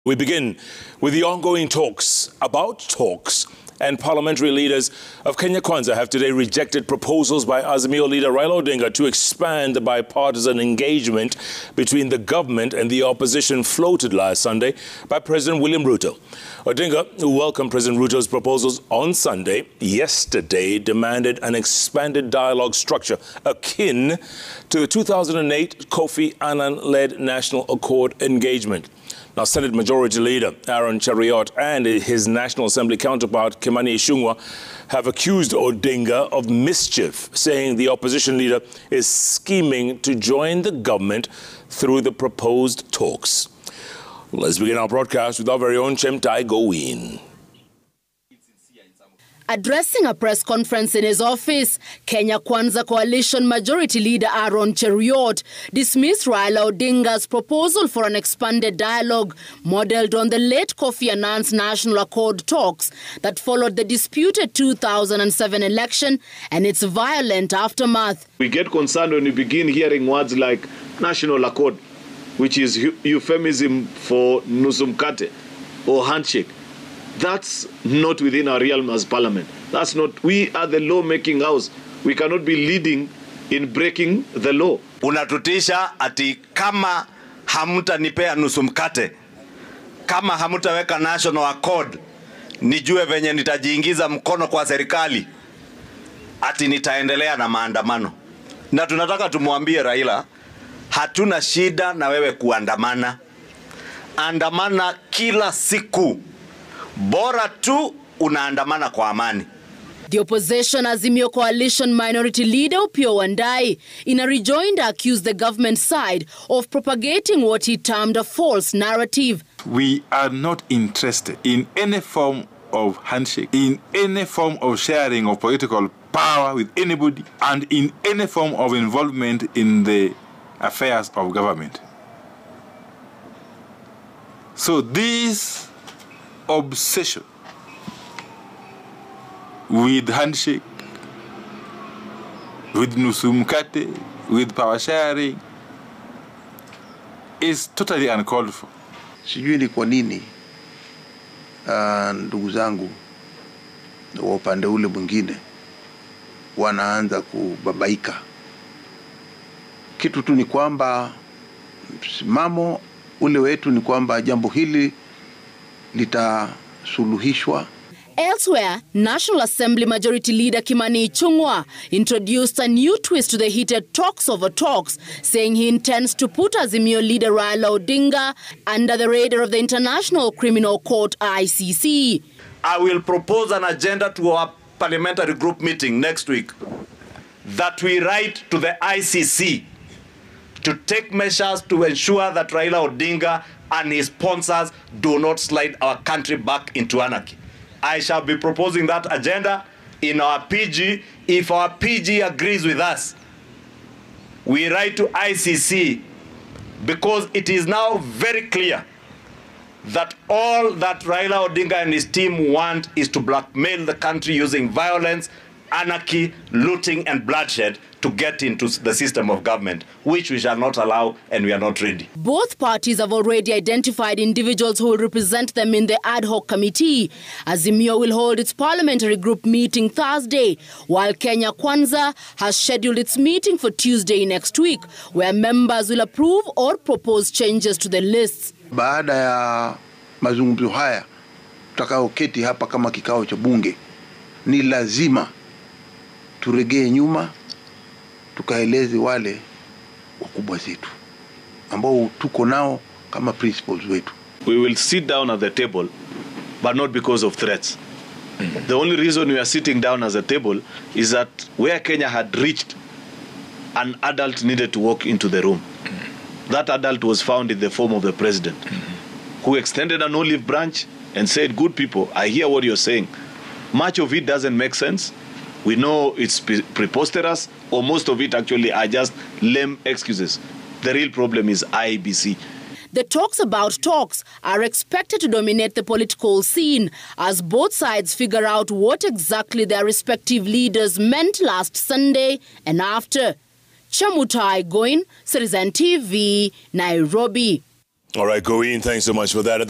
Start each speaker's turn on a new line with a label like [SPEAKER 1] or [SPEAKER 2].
[SPEAKER 1] We begin with the ongoing talks about talks, and parliamentary leaders of Kenya Kwanza have today rejected proposals by Azimio leader Raila Odinga to expand the bipartisan engagement between the government and the opposition floated last Sunday by President William Ruto. Odinga, who welcomed President Ruto's proposals on Sunday, yesterday demanded an expanded dialogue structure akin to the 2008 Kofi Annan-led National Accord engagement. Now, Senate Majority Leader Aaron Chariot and his National Assembly counterpart Kimani Ichung'wah have accused Odinga of mischief, saying the opposition leader is scheming to join the government through the proposed talks. Let's begin our broadcast with our very own Chemtai Gowin.
[SPEAKER 2] Addressing a press conference in his office, Kenya Kwanza Coalition Majority Leader Aaron Chariot dismissed Raila Odinga's proposal for an expanded dialogue modelled on the late Kofi Annan's National Accord talks that followed the disputed 2007 election and its violent aftermath.
[SPEAKER 3] We get concerned when we begin hearing words like National Accord, which is euphemism for nusu mkate or handshake. That's not within our realm as parliament. That's not. We are the law-making house. We cannot be leading in breaking the law.
[SPEAKER 4] Unatutisha ati kama hamutanipea nusu mkate, kama hamutaweka National Accord, nijue venye nitajiingiza mkono kwa serikali, ati nitaendelea na maandamano. Na tunataka tumuambie Raila, hatuna shida na wewe kuandamana. Andamana kila siku. Bora tu unaandamana kwa amani.
[SPEAKER 2] The opposition Azimio Coalition Minority Leader Opiyo Wandayi, in a rejoinder, accused the government side of propagating what he termed a false narrative.
[SPEAKER 5] We are not interested in any form of handshake, in any form of sharing of political power with anybody, and in any form of involvement in the affairs of government. So this obsession with handshake, with nusu mkate, with power sharing is totally uncalled for.
[SPEAKER 6] Sijui ni kwa nini ndugu zangu wa upande ule mwingine wanaanza kubabaika. Kitu tu ni kwamba msimamo ule wetu ni kwamba jambo hili litasuluhishwa.
[SPEAKER 2] Elsewhere, National Assembly Majority Leader Kimani Ichung'wah introduced a new twist to the heated talks over talks, saying he intends to put Azimio leader Raila Odinga under the radar of the International Criminal Court ICC.
[SPEAKER 4] I will propose an agenda to our parliamentary group meeting next week that we write to the ICC to take measures to ensure that Raila Odinga and his sponsors do not slide our country back into anarchy. I shall be proposing that agenda in our PG. If our PG agrees with us, we write to ICC, because it is now very clear that all that Raila Odinga and his team want is to blackmail the country using violence, anarchy, looting and bloodshed to get into the system of government, which we shall not allow, and we are not ready.
[SPEAKER 2] Both parties have already identified individuals who will represent them in the ad hoc committee. Azimio will hold its parliamentary group meeting Thursday, while Kenya Kwanza has scheduled its meeting for Tuesday next week, where members will approve or propose changes to the lists.
[SPEAKER 6] Baada ya mazungumzo haya tutakaoketi hapa kama kikao cha bunge, ni lazima turegee nyuma, tukaeleze wale wakubwa zetu ambao tuko nao kama principals wetu.
[SPEAKER 3] We will sit down at the table, but not because of threats. The only reason we are sitting down as a table is that where Kenya had reached, an adult needed to walk into the room. That adult was found in the form of the president, who extended an olive branch and said, "Good people, I hear what you're saying. Much of it doesn't make sense. We know it's preposterous, or most of it actually are just lame excuses. The real problem is IBC."
[SPEAKER 2] The talks about talks are expected to dominate the political scene as both sides figure out what exactly their respective leaders meant last Sunday and after. Chemtai Gowin, Citizen TV, Nairobi.
[SPEAKER 1] All right, Gowin, thanks so much for that.